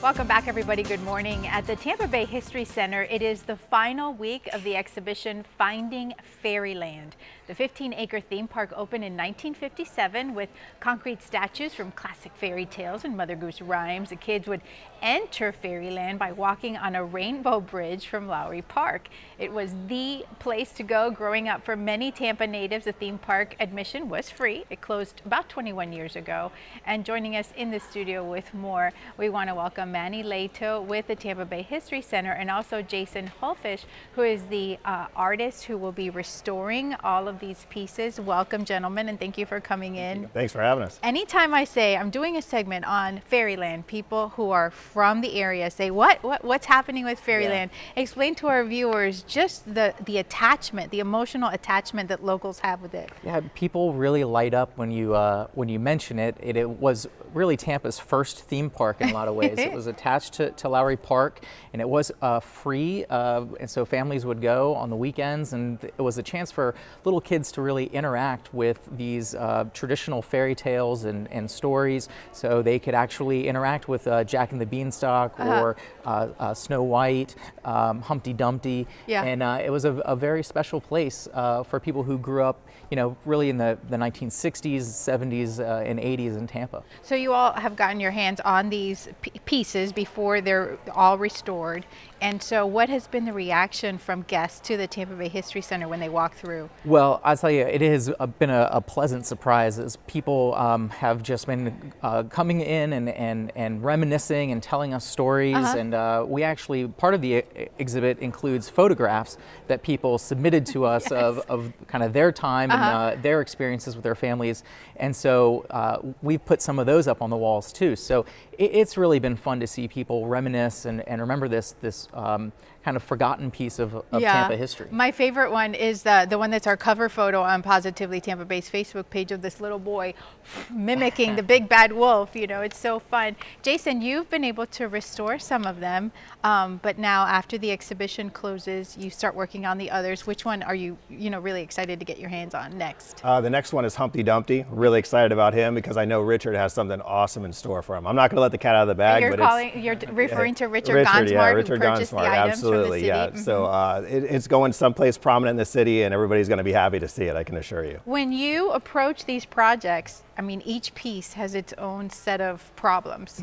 Welcome back, everybody. Good morning. At the Tampa Bay History Center, it is the final week of the exhibition Finding Fairyland. The 15-acre theme park opened in 1957 with concrete statues from classic fairy tales and Mother Goose rhymes. The kids would enter Fairyland by walking on a rainbow bridge from Lowry Park. It was the place to go growing up for many Tampa natives. The theme park admission was free. It closed about 21 years ago. And joining us in the studio with more, we want to welcome Manny Leito with the Tampa Bay History Center, and also Jason Holfish, who is the artist who will be restoring all of these pieces. Welcome, gentlemen, and thank you for coming in. Thanks for having us. Anytime I say I'm doing a segment on Fairyland, people who are from the area say, what's happening with Fairyland? Yeah. Explain to our viewers just the attachment, the emotional attachment that locals have with it. Yeah, people really light up when you mention it. It was really Tampa's first theme park in a lot of ways. It was attached to Lowry Park, and it was free, and so families would go on the weekends, and it was a chance for little kids to really interact with these traditional fairy tales and stories, so they could actually interact with Jack and the Beanstalk or Snow White, Humpty Dumpty, and it was a very special place for people who grew up, you know, really in the 1960s, 70s, and 80s in Tampa. So you all have gotten your hands on these pieces before they're all restored. And so what has been the reaction from guests to the Tampa Bay History Center when they walk through? Well, I'll tell you, it has been a pleasant surprise as people have just been coming in and reminiscing and telling us stories. And we actually, part of the exhibit includes photographs that people submitted to us of kind of their time and their experiences with their families. And so we've put some of those up on the walls too. So it's really been fun to see people reminisce and remember this kind of forgotten piece of Tampa history. My favorite one is the one that's our cover photo on Positively Tampa Bay's Facebook page of this little boy mimicking the big bad wolf. You know, it's so fun. Jason, you've been able to restore some of them, but now after the exhibition closes, you start working on the others. Which one are you really excited to get your hands on next? The next one is Humpty Dumpty. Really excited about him because I know Richard has something awesome in store for him. I'm not going to let the cat out of the bag. You're referring to Richard Gonsmart, who purchased the items from the city. Yeah. So it's going someplace prominent in the city, and everybody's going to be happy to see it, I can assure you. When you approach these projects, I mean, each piece has its own set of problems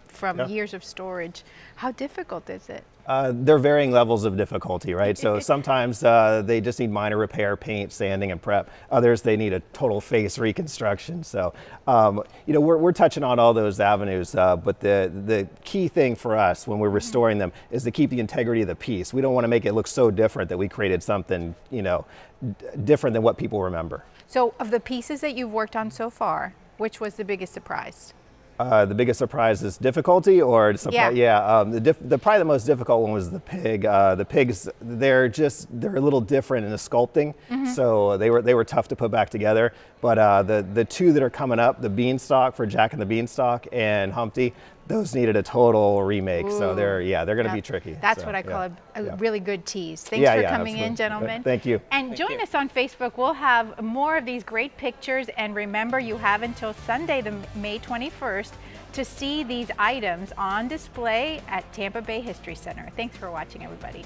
from years of storage. How difficult is it? They're varying levels of difficulty, right? So sometimes they just need minor repair, paint, sanding, and prep. Others, they need a total face reconstruction. So, we're touching on all those avenues, but the key thing for us when we're restoring them is to keep the integrity of the piece. We don't want to make it look so different that we created something, different than what people remember. So of the pieces that you've worked on so far, which was the biggest surprise? The biggest surprise is difficulty, or probably the most difficult one was the pig. The pigs, they're a little different in the sculpting, so they were tough to put back together. But the two that are coming up, the Beanstalk for Jack and the Beanstalk and Humpty, those needed a total remake. Ooh. So they're going to be tricky. That's what I call a really good tease. Thanks for coming in, gentlemen. Thank you. And join us on Facebook. We'll have more of these great pictures. And remember, you have until Sunday, May 21st, to see these items on display at Tampa Bay History Center. Thanks for watching, everybody.